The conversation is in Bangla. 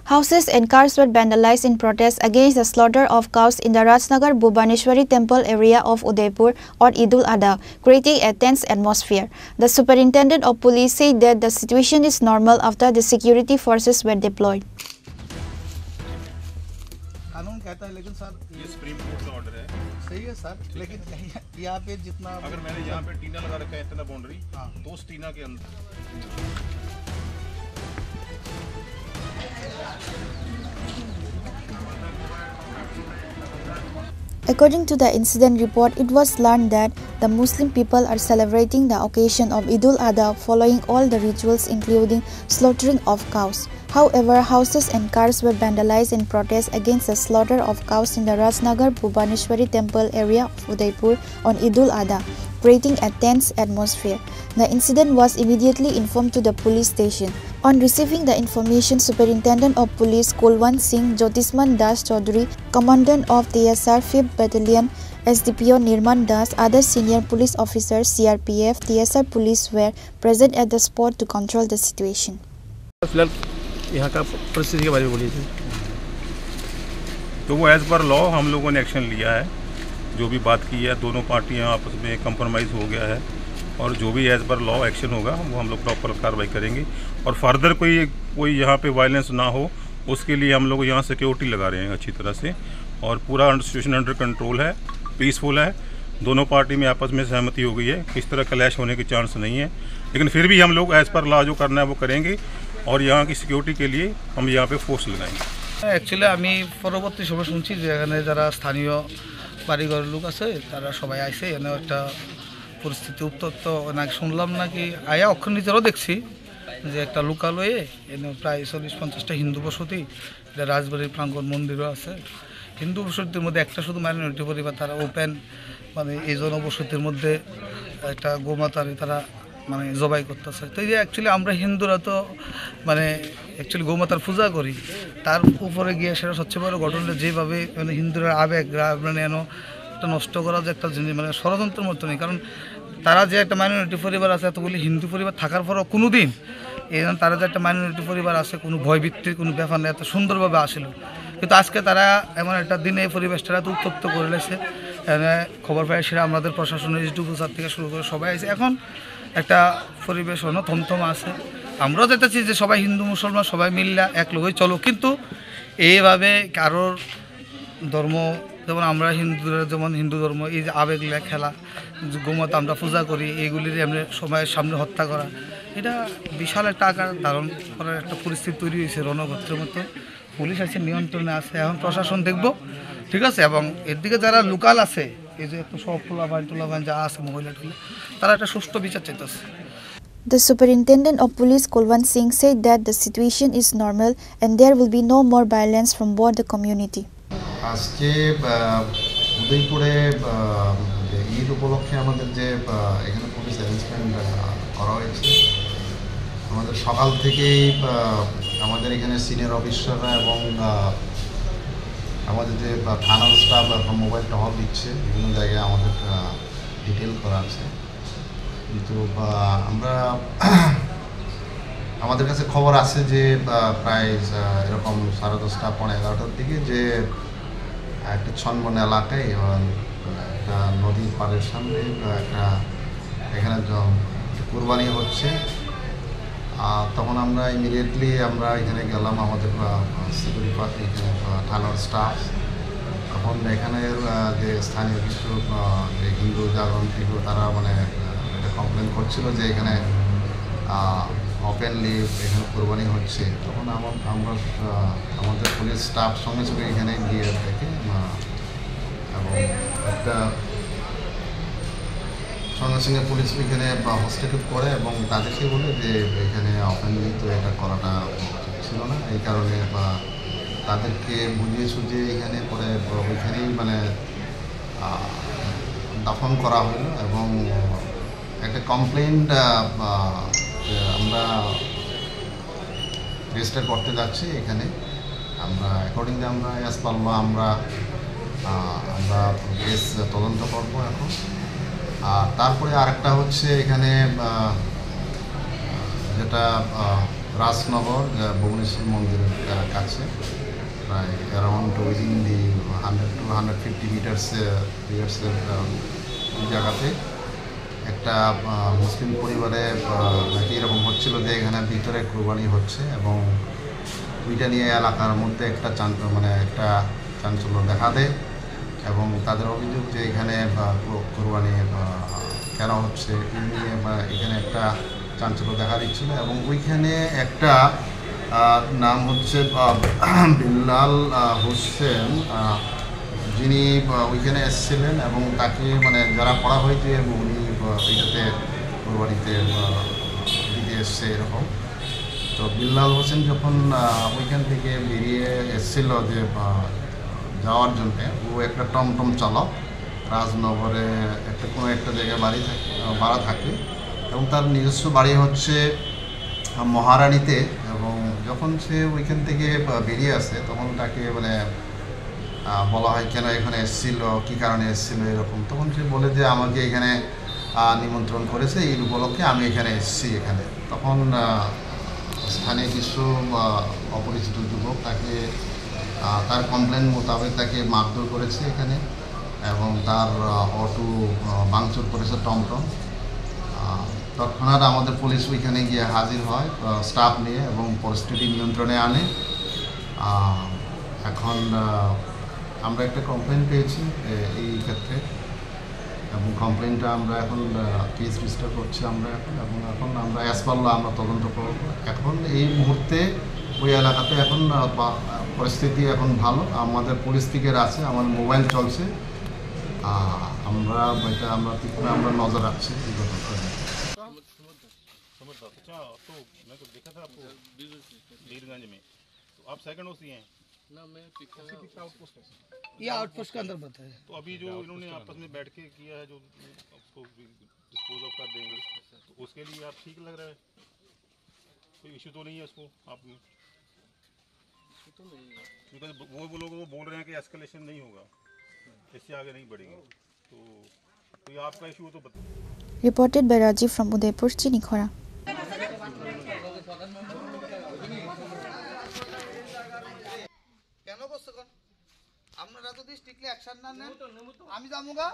Houses and cars were vandalized in protest against the slaughter of cows in the Rajnagar Bhubaneswari temple area of Udaipur on Eid-ul-Adha, creating a tense atmosphere. The superintendent of police said that the situation is normal after the security forces were deployed. कानून कहता है लेकिन सर ये सुप्रीम कोर्ट का ऑर्डर है। सही है सर, लेकिन यहाँ पे जितना अगर मैंने यहाँ पे टीना लगा रखा है इतना बाउंड्री, हाँ, तो उस टीना के अंदर According to the incident report, it was learned that the Muslim people are celebrating the occasion of Eid-ul-Adha following all the rituals including slaughtering of cows. However, houses and cars were vandalized in protest against the slaughter of cows in the Rajnagar Bhubaneswari temple area of Udaipur on Eid-ul-Adha, creating a tense atmosphere. The incident was immediately informed to the police station. On receiving the information, Superintendent of Police Kulwant Singh, Jyotisman Das Chaudhary, Commandant of TSR 5th Battalion, SDPO Nirman Das, other senior police officers, CRPF, TSR police were present at the spot to control the situation. फिलहाल यहाँ का परिस्थिति के बारे में बोलिए। तो वो एज पर लॉ हम लोगों ने एक्शन लिया है, जो भी बात की है दोनों पार्टियां आपस में कंप्रोमाइज़ हो गया है और जो भी एज पर लॉ एक्शन होगा वो हम लोग प्रॉपर कार्रवाई करेंगे और फर्दर कोई यहाँ पे वायलेंस ना हो उसके लिए हम लोग यहाँ सिक्योरिटी लगा रहे हैं अच्छी तरह से और पूरा सिचुएशन अंडर कंट्रोल है, पीसफुल है। दोनों पार्टी में आपस में सहमति हो गई है, किस तरह क्लैश होने के चांस नहीं है, लेकिन फिर भी हम लोग एज पर लॉ जो करना है वो करेंगे और यहाँ की सिक्योरिटी के लिए हम यहाँ पे फोर्स लगाएंगे। एक्चुअली আমি পরবর্তী সময় শুনছি যে এখানে যারা স্থানীয় বাড়িঘর লোক আছে তারা সবাই আইছে, এনে একটা পরিস্থিতি উত্তপ্ত নাকি শুনলাম, নাকি আয়া অক্ষরনীতিরও দেখছি যে একটা লোকালয়ে এনে প্রায় 40-50টা হিন্দু বসতি, রাজবাড়ির প্রাঙ্গণ মন্দিরও আছে। হিন্দু বসতির মধ্যে একটা শুধু মাইনরিটি পরিবার, তারা ওপেন মানে এই জনবসতির মধ্যে একটা গোমাতারে তারা মানে জবাই করতেছে। তো এই যে অ্যাকচুয়ালি আমরা হিন্দুরা তো মানে অ্যাকচুয়ালি গোমাতার পূজা করি, তার উপরে গিয়ে সেটা সবচেয়ে বড় ঘটনা যেভাবে মানে হিন্দুরা আবেগ মানে একটা নষ্ট করা যে একটা জিনিস মানে ষড়যন্ত্রের মতো নেই। কারণ তারা যে একটা মাইনরিটি পরিবার আছে, এতগুলি হিন্দু পরিবার থাকার পরও কোনো দিন এই তারা যে একটা মাইনরিটি পরিবার আছে কোনো ভয়ভিত্তির কোনো ব্যাপার নেই, এত সুন্দরভাবে আসিল। কিন্তু আজকে তারা এমন একটা দিনে এই পরিবেশটা এত উত্তপ্ত করে লেছে। খবর পাই সেটা আমাদের প্রশাসনের এসডিপি স্যার থেকে শুরু করে সবাই আছে, এখন একটা পরিবেশ অন্য থমথমা আছে। আমরাও যেতেছি যে সবাই হিন্দু মুসলমান সবাই মিল্লা এক লোকই চলো, কিন্তু এইভাবে কারোর ধর্ম যেমন আমরা হিন্দুরা যেমন হিন্দু ধর্ম এই যে আবেগলা খেলা গোমাতা আমরা পূজা করি এইগুলির এমনি সময়ের সামনে হত্যা করা, এটা বিশাল একটা আকার ধারণ করার একটা পরিস্থিতি তৈরি হয়েছে রণক্ষেত্রের মতো। পুলিশ আছে, নিয়ন্ত্রণে আছে, এখন প্রশাসন দেখব, ঠিক আছে। এবং এর দিকে যারা লোকাল আছে এই যে একটু সব টোলাবান যা আছে মহিলা টুলা, তারা একটা সুষ্ঠু বিচার চাইতেছে। The Superintendent of Police Kulwant Singh said that the situation is normal and there will be no more violence from both the community. আজকে উদয়পুরে ঈদ উপলক্ষে আমাদের যে এখানে পুলিশ অ্যারেঞ্জমেন্ট করা হয়েছে, আমাদের সকাল থেকেই আমাদের এখানে সিনিয়র অফিসাররা এবং আমাদের যে থানার স্টাফ মোবাইল টহল দিচ্ছে, বিভিন্ন জায়গায় আমাদের ডিটেল করা আছে। কিন্তু আমরা আমাদের কাছে খবর আছে যে প্রায় এরকম 10:30-11টার দিকে যে একটা ছনমন এলাকায় একটা নদীর পাড়ের সামনে একটা এখানে কুরবানি হচ্ছে। তখন আমরা ইমিডিয়েটলি আমরা এখানে গেলাম, আমাদের সিকিউরিটি এখানে থানার স্টাফ। তখন এখানের যে স্থানীয় কিছু যে হিন্দু জাগরণ থেকে তারা মানে একটা কমপ্লেন করছিল যে এখানে ওপেনলি এখানে কোরবানি হচ্ছে। তখন আমরা আমাদের পুলিশ স্টাফ সঙ্গে সঙ্গে এখানে গিয়ে দেখে এবং একটা সঙ্গে সঙ্গে পুলিশ এখানে হস্তক্ষেপ করে এবং তাদেরকে বলে যে এখানে ওপেনলি তো এটা করাটা ছিল না, এই কারণে তাদেরকে বুঝিয়ে সুঝিয়ে এখানে পরে ওইখানেই মানে দাফন করা হলো। এবং একটা কমপ্লেন্ট আমরা রেজিস্টার করতে যাচ্ছি এখানে। আমরা অ্যাকর্ডিংলি আমরা অ্যাজ পার ল আমরা কেস তদন্ত করব এখন। আর তারপরে আরেকটা হচ্ছে এখানে যেটা রাজনগর ভুবনেশ্বর মন্দিরের কাছে, প্রায় অ্যারাউন্ড উইদিন দি 100 to 150 মিটার্সের জায়গাতে একটা মুসলিম পরিবারে নাকি এরকম হচ্ছিল যে এখানে ভিতরে কোরবানি হচ্ছে, এবং ওইটা নিয়ে এলাকার মধ্যে একটা চাঞ্চল্য দেখা দেয়, এবং তাদের অভিযোগ যে এখানে কোরবানি কেন হচ্ছে এই নিয়ে এখানে একটা চাঞ্চল্য দেখা দিচ্ছিল। এবং ওইখানে একটা নাম হচ্ছে বিল্লাল হোসেন, যিনি ওইখানে এসেছিলেন এবং তাকে যারা পড়া হয়েছে উনি ওইটাতে কোরবানিতে দিতে এসছে এরকম। তো বিল্লাল হোসেন যখন ওইখান থেকে বেরিয়ে এসেছিল যে যাওয়ার জন্যে, ও একটা টমটম চালক, রাজনগরে কোনো একটা জায়গায় ভাড়া থাকে, এবং তার নিজস্ব বাড়ি হচ্ছে মহারানীতে। এবং যখন সে ওইখান থেকে বেরিয়ে আসে তখন তাকে বলা হয় কেন এখানে এসেছিল, কী কারণে এসেছিল এরকম। তখন সে বলে যে আমাকে এখানে নিমন্ত্রণ করেছে, এই উপলক্ষে আমি এখানে এসেছি এখানে। তখন স্থানীয় কিছু অপরিচিত যুবক তাকে তার কমপ্লেন মোতাবেক তাকে মারধর করেছে এখানে, এবং তার অটো ভাঙচুর করেছে টমটম। তৎক্ষণাৎ আমাদের পুলিশ ওইখানে গিয়ে হাজির হয় স্টাফ নিয়ে এবং পরিস্থিতি নিয়ন্ত্রণে আনে। এখন আমরা একটা কমপ্লেন পেয়েছি এই ক্ষেত্রে, এবং কমপ্লেনটা আমরা এখন কেস রেজিস্টার করছি আমরা এখন, এবং এখন আমরা অ্যাজ পার ল আমরা তদন্ত করব। এখন এই মুহূর্তে ওই এলাকাতে এখন পরিস্থিতি এখন ভালো, আমাদের পুলিশ থেকে আছে, আমাদের মোবাইল চলছে, আমরা আমরা নজর রাখছি এই ব্যাপারটা। अच्छा, तो मैं तो देखा था आपको वीरगंज में, तो आप सेकंड ओसी हैं ना, मैं ये आउटपोस्ट के अंदर बताया। तो अभी जो इन्होंने आपस में बैठ के किया है, जो उसको डिस्पोज ऑफ कर देंगे, तो उसके लिए आप ठीक लग रहा है? कोई इशू तो नहीं है उसको आप में? तो नहीं है, बिकॉज वो लोग वो बोल रहे हैं कि एस्केलेशन नहीं होगा, इससे आगे नहीं बढ़ेंगे, तो ये आपका इशू हो तो बताओ। Reported by Rajiv from Udaipur, Chinikhora. কেন করছে কোন আপনারা যদি স্ট্রিক্টলি অ্যাকশন না নেন আমি যাবো গা।